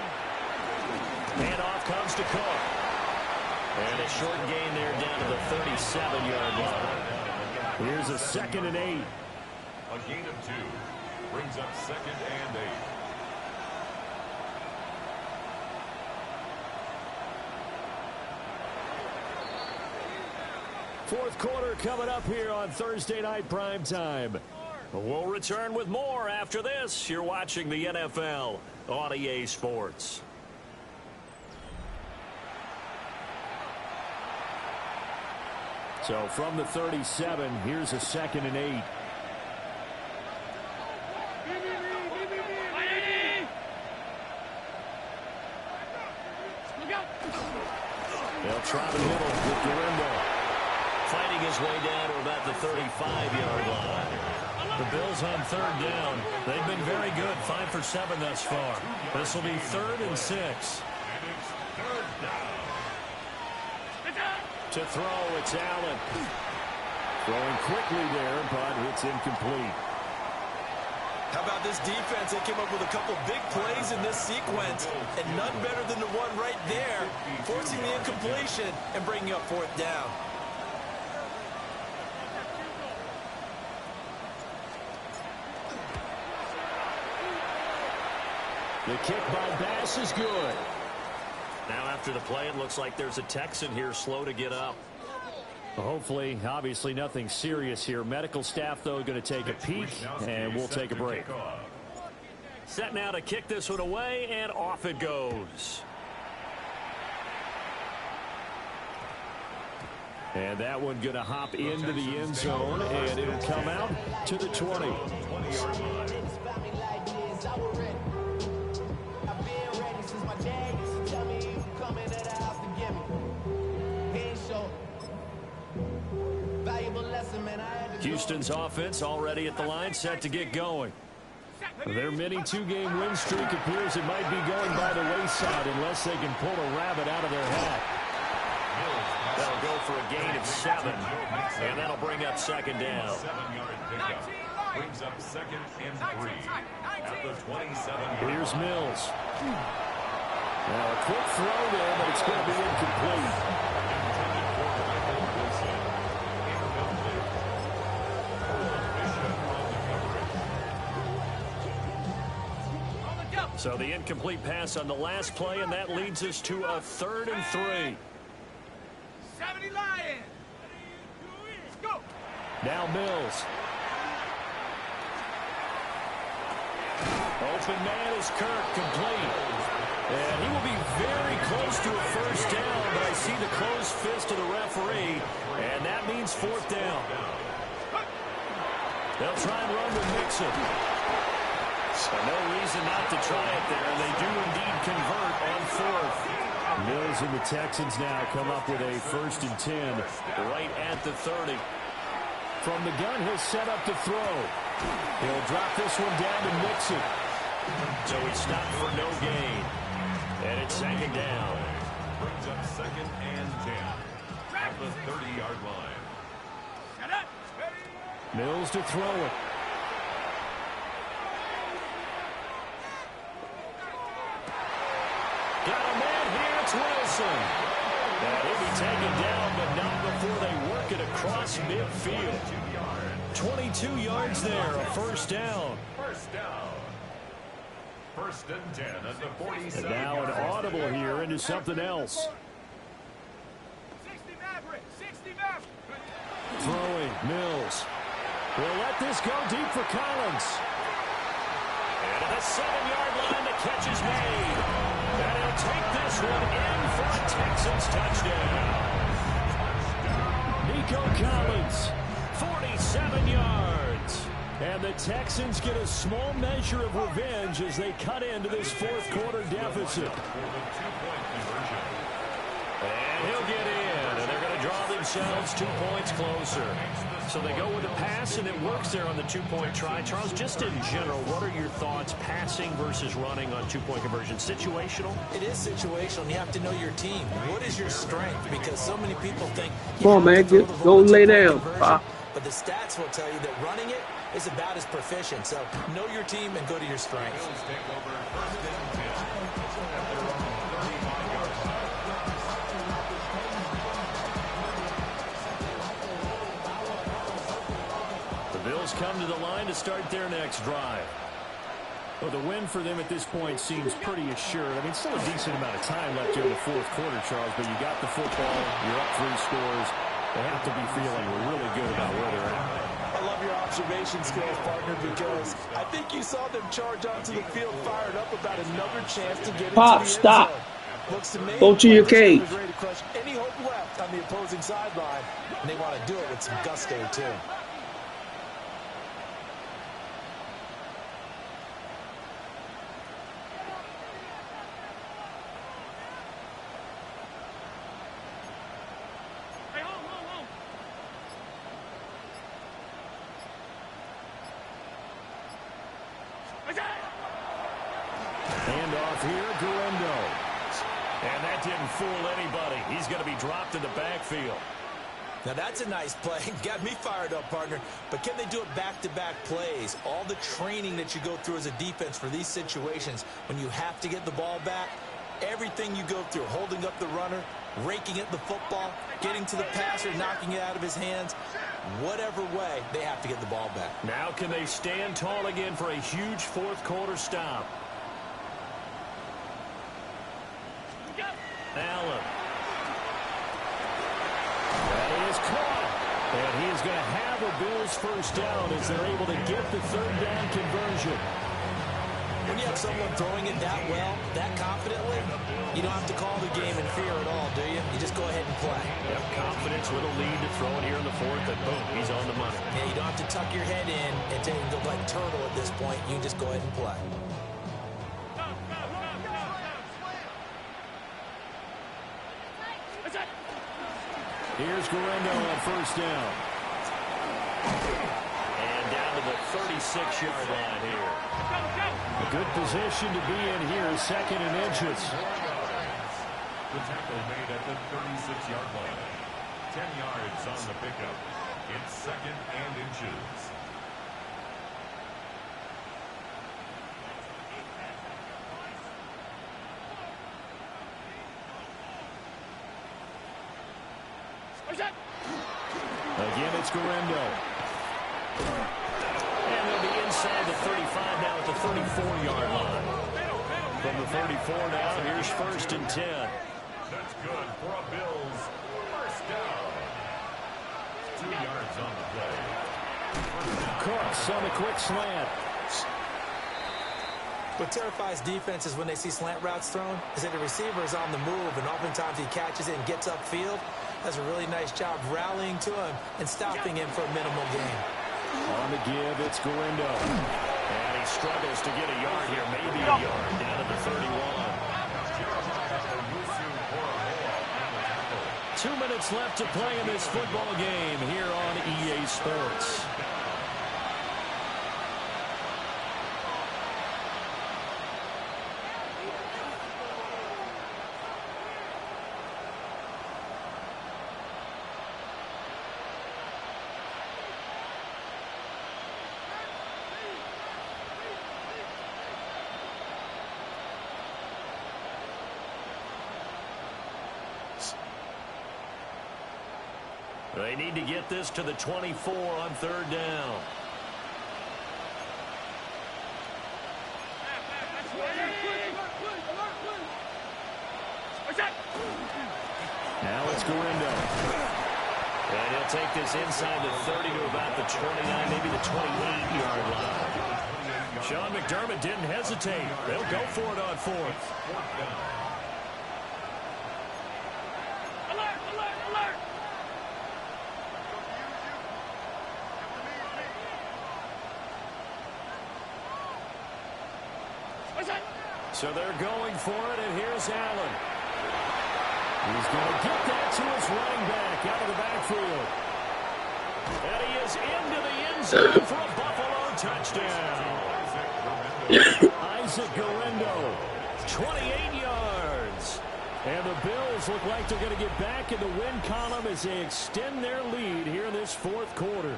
Handoff comes to Cook. And a short gain there down to the 37-yard line. Here's a 2nd and 8. A gain of 2 brings up 2nd and 8. Fourth quarter coming up here on Thursday Night Prime Time. We'll return with more after this. You're watching the NFL on EA Sports. So from the 37, here's a 2nd and 8. try the middle with Garimbo. Fighting his way down to about the 35-yard line. The Bills on third down. They've been very good, 5 for 7 thus far. This will be 3rd and 6. And it's third down. To throw, it's Allen. Throwing quickly there, but it's incomplete. How about this defense? They came up with a couple big plays in this sequence, and none better than the one right there, forcing the incompletion and bringing up 4th down. The kick by Bass is good. Now after the play, it looks like there's a Texan here slow to get up. Hopefully, obviously nothing serious here. Medical staff, though, going to take a peek, and we'll take a break. Set now to kick this one away, and off it goes. And that one going to hop into the end zone, and it'll come out to the 20. Houston's offense already at the line, set to get going. Their mini 2-game win streak appears it might be going by the wayside unless they can pull a rabbit out of their hat. That'll go for a gain of 7, and that'll bring up 2nd down. 7-yard pickup brings up 2nd and 3 at the 27. Here's Mills. Now a quick throw there, but it's going to be incomplete. So the incomplete pass on the last play, and that leads us to a 3rd and 3. 70 Lions. Go. Now Mills. Open man is Kirk, complete. And he will be very close to a 1st down, but I see the closed fist of the referee, and that means 4th down. They'll try and run with Mixon. So no reason not to try it there, and they do indeed convert on 4th. Mills and the Texans now come up with a 1st and 10 right at the 30. From the gun, he'll set up to throw. He'll drop this one down to Mixon. So he stopped for no gain. And it's 2nd down. Brings up 2nd and 10 at the 30-yard line. Mills to throw it. Got a man here, it's Wilson. And he'll be taken down, but not before they work it across midfield. 22 yards there, a 1st down. 1st down. 1st and 10 at the 47. And now an audible here into something else. 60 Maverick. 60 Maverick. Throwing, Mills. Will let this go deep for Collins. And at the 7-yard line, the catch is made. And he'll take this one in for a Texans touchdown. Nico Collins, 47 yards. And the Texans get a small measure of revenge as they cut into this 4th quarter deficit. And he'll get in, and they're going to draw themselves 2 points closer. So they go with a pass, and it works there on the 2-point try. Charles, just in general, what are your thoughts passing versus running on 2-point conversion? Situational? It is situational. You have to know your team. What is your strength? Because so many people think, Come on, man, go lay down. But the stats will tell you that running it is about as proficient. So know your team and go to your strengths. Bills take over 1st and 10 at their own 35-yard line. The Bills come to the line to start their next drive. Well, the win for them at this point seems pretty assured. I mean, still a decent amount of time left here in the 4th quarter, Charles, but you got the football, you're up 3 scores. They have to be feeling really good about where they're at. I love your observation skills, partner, because I think you saw them charge onto the field fired up about another chance to get Pop, into the stop. end zone. Looks to me Go to your like this team cage. is ready to crush any hope left on the opposing sideline, and they want to do it with some gusto, too. handoff here, Guerendo. And that didn't fool anybody. He's going to be dropped in the backfield. Now that's a nice play. Got me fired up, partner. But can they do it back-to-back plays? All the training that you go through as a defense for these situations, when you have to get the ball back, everything you go through, holding up the runner, raking at the football, getting to the passer, knocking it out of his hands, whatever way, they have to get the ball back. Now can they stand tall again for a huge fourth quarter stop? Allen. That is caught. And he is going to have a Bills first down as they're able to get the third down conversion. When you have someone throwing it that well, that confidently, you don't have to call the game in fear at all, do you? You just go ahead and play. Yep, confidence with a lead to throw it here in the fourth, and boom, he's on the money. Yeah, you don't have to tuck your head in and go like turtle at this point. You can just go ahead and play. Here's Guerendo on first down. And down to the 36-yard line here. A good position to be in here, second and inches. The tackle made at the 36-yard line. 10 yards on the pickup. It's second and inches. Again, it's Guerendo. And they'll be inside the 35 now at the 34-yard line. From the 34 now, here's first and 10. That's good for a Bills first down. 2 yards on the play. Cooks on the quick slant. What terrifies defenses when they see slant routes thrown is that the receiver is on the move, and oftentimes he catches it and gets upfield. Does a really nice job rallying to him and stopping him for a minimal gain. On the give, it's Guerendo. And he struggles to get a yard here, maybe a yard, down at the 31. 2 minutes left to play in this football game here on EA Sports. They need to get this to the 24 on third down. Now it's Guerendo. And he'll take this inside the 30 to about the 29, maybe the 28-yard line. Sean McDermott didn't hesitate. They'll go for it on fourth. So they're going for it, and here's Allen. He's going to get that to his running back out of the backfield. And he is into the end zone for a Buffalo touchdown. Isaac Guerendo, 28 yards. And the Bills look like they're going to get back in the win column as they extend their lead here in this fourth quarter.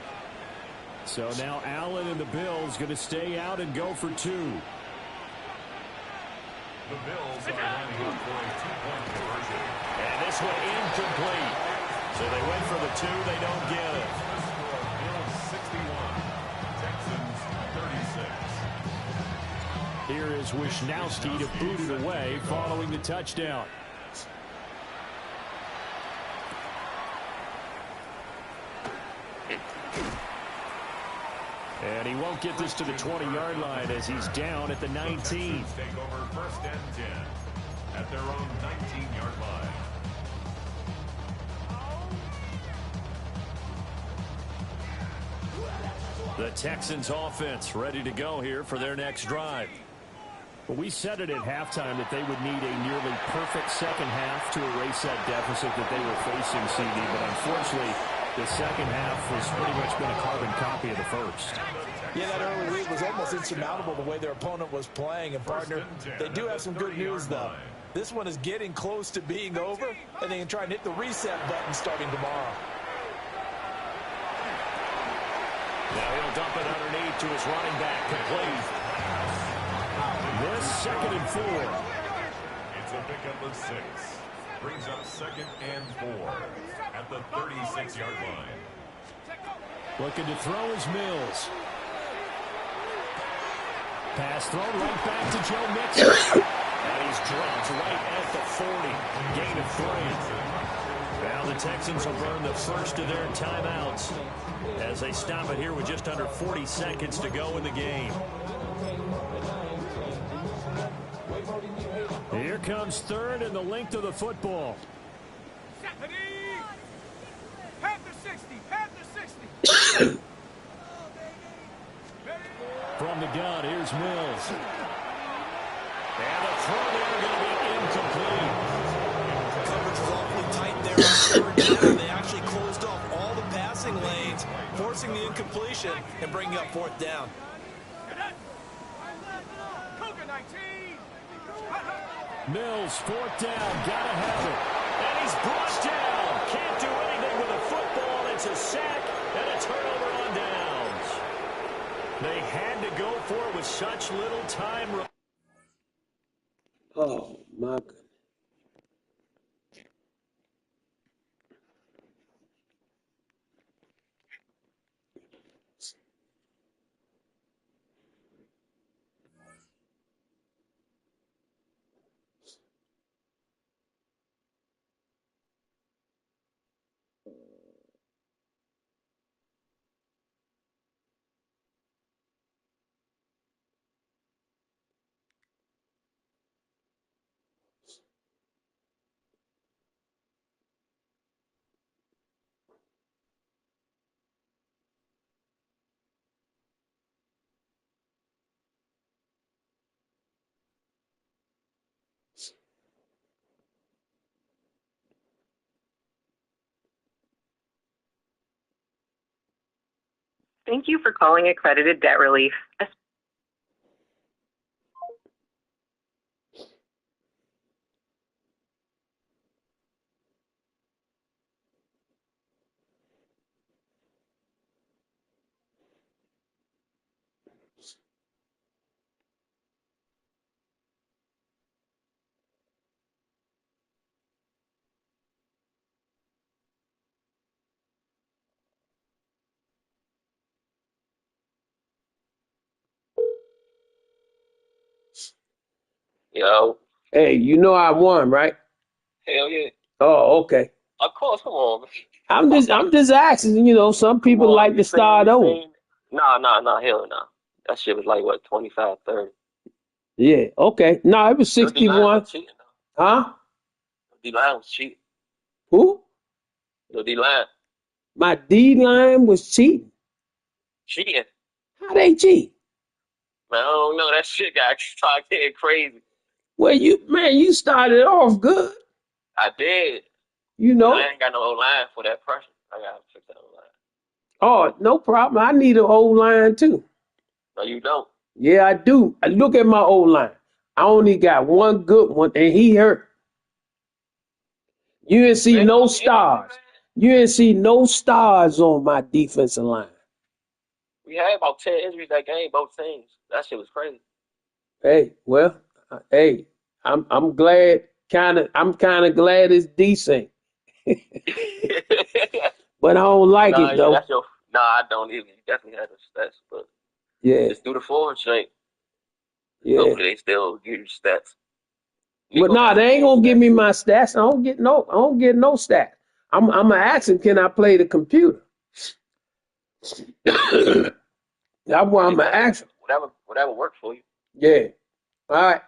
So now Allen and the Bills going to stay out and go for two. The Bills are lining up for a two-point conversion. And this one incomplete. So they went for the two. They don't get it. Bills 61, Texans 36. Here is Wisnowski to boot it away following the touchdown. And he won't get this to the 20-yard line as he's down at the 19. Take over first and 10 at their own 19-yard line. The Texans offense ready to go here for their next drive. Well, we said it at halftime that they would need a nearly perfect second half to erase that deficit that they were facing, CD. But unfortunately, The second half has pretty much been a carbon copy of the first. Yeah, that early lead was almost insurmountable the way their opponent was playing. And, partner, they do have some good news, though. This one is getting close to being over, and they can try and hit the reset button starting tomorrow. Now he'll dump it underneath to his running back. Complete. This 2nd and 4. It's a pickup of 6. Brings up 2nd and 4 at the 36-yard line. Looking to throw is Mills. Pass thrown right back to Joe Mixon. And he's dropped right at the 40. Gain of 3. Now the Texans will burn the first of their timeouts as they stop it here with just under 40 seconds to go in the game. Here comes 3rd and the length of the football. From the gun, here's Mills. And a throw there going to be incomplete. Coverage was awfully tight there on 3rd down. They actually closed off all the passing lanes, forcing the incompletion and bringing up 4th down. Mills, 4th down, gotta have it. And he's brought down. Can't do anything with the football. It's a sack and a turnover on downs. They had to go for it with such little time. Oh, my goodness. Thank you for calling Accredited Debt Relief. Yo. Hey, you know I won, right? Hell yeah. Oh, okay. Of course, come on. I'm just asking, some people like to start over. Nah, hell no. That shit was like, what, 25, 30? Yeah, okay. No, it was 61. Huh? D-line was cheating. Who? The D-line. My D-line was cheating. Cheating. How they cheat? Man, I don't know. That shit got started getting crazy. Well, you started off good. I did. I ain't got no O-line for that pressure. I got to fix that O-line. Oh, no problem. I need an O-line too. No, you don't. Yeah, I do. I look at my O-line. I only got one good one, and he hurt. You didn't see no stars. You didn't see no stars on my defensive line. We had about 10 injuries that game, both teams. That shit was crazy. Hey, well, I'm glad. I'm kind of glad it's decent. But I don't like it though. I don't either. You definitely had the stats, but yeah, just do the forward shape. Yeah, hopefully they still give you stats. But they ain't gonna give me my stats. I don't get no stats. I'm gonna ask him, can I play the computer? That's why I'm gonna ask him. Whatever works for you. Yeah. All right.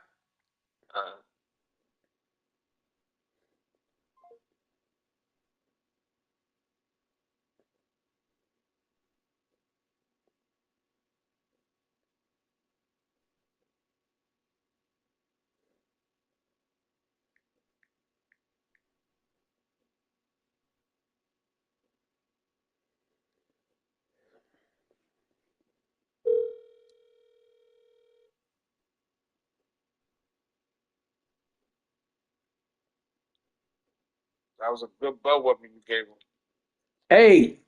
That was a good bell weapon you gave him. Hey,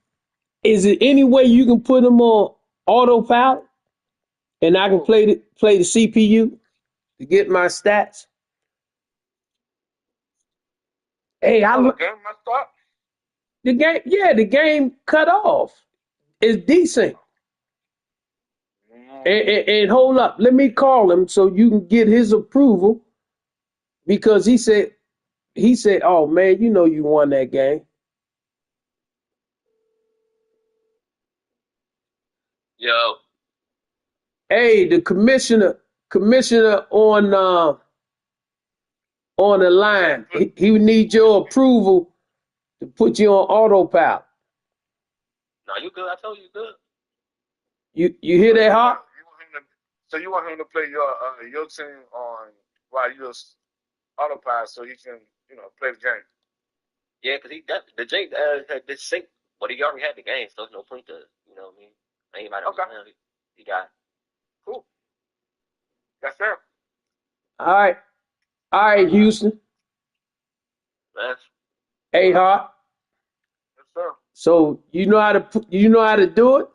is it any way you can put him on autopilot and I can play the CPU to get my stats? Hey, The game messed up? the game cut off. It's decent. And hold up, let me call him so you can get his approval because he said, oh man, you know you won that game. Yo. Hey, the commissioner on the line. He would need your approval to put you on autopilot. No, you good. I told you good. You hear that, Hawk? So you want him to play your team on while you just autopilot so he can, play the game. Yeah, because he got the Jake had this sync, but he already had the game, so there's no point to, you know what I mean? Anybody else he got it. Cool. Yes, sir. All right, Houston. Yes. Hey, Hawk. Yes, sir. So you know how to do it?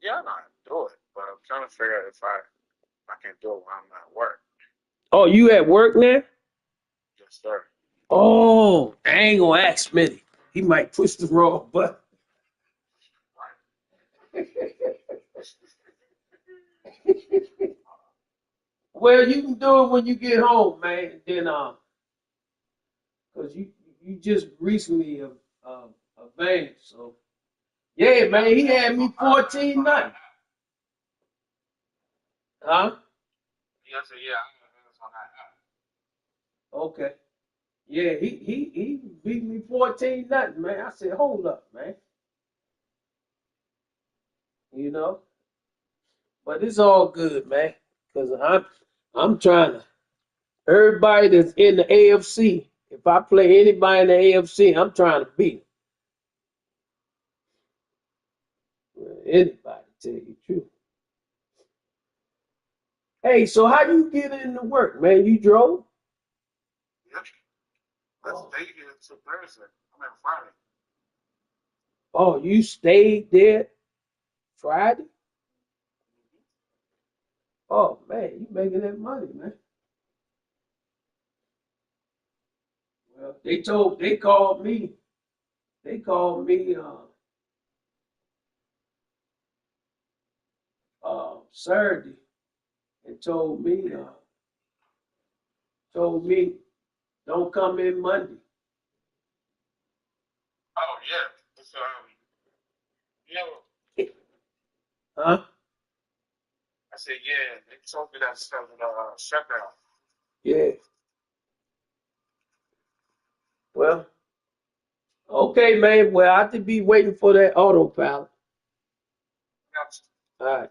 Yeah, I know how to do it, but I'm trying to figure out if I can do it when I'm at work. Oh, you at work now? Yes, sir. Oh, I ain't gonna ask Smitty. He might push the wrong button. Well, you can do it when you get home, man. Then, cause you just recently advanced. So, yeah, man, he had me 14-0. Huh? Yes, sir. Yeah, it's on that app. Okay. Yeah, he beat me 14-0, man. I said, hold up, man. You know, but it's all good, man. Cause I'm trying to. Everybody that's in the AFC, if I play anybody in the AFC, I'm trying to beat them. Anybody, tell you the truth. Hey, so how you get into work, man? You drove? Yep. Let's stay here until Thursday. I'm at Friday. Oh, you stayed there Friday? Oh man, you making that money, man. Well, they called me Saturday and told me don't come in Monday. Oh yeah. It's Huh? I said yeah. They told me that stuff shutdown. Yeah. Well, okay, man. Well, I have to be waiting for that autopilot. Gotcha. All right.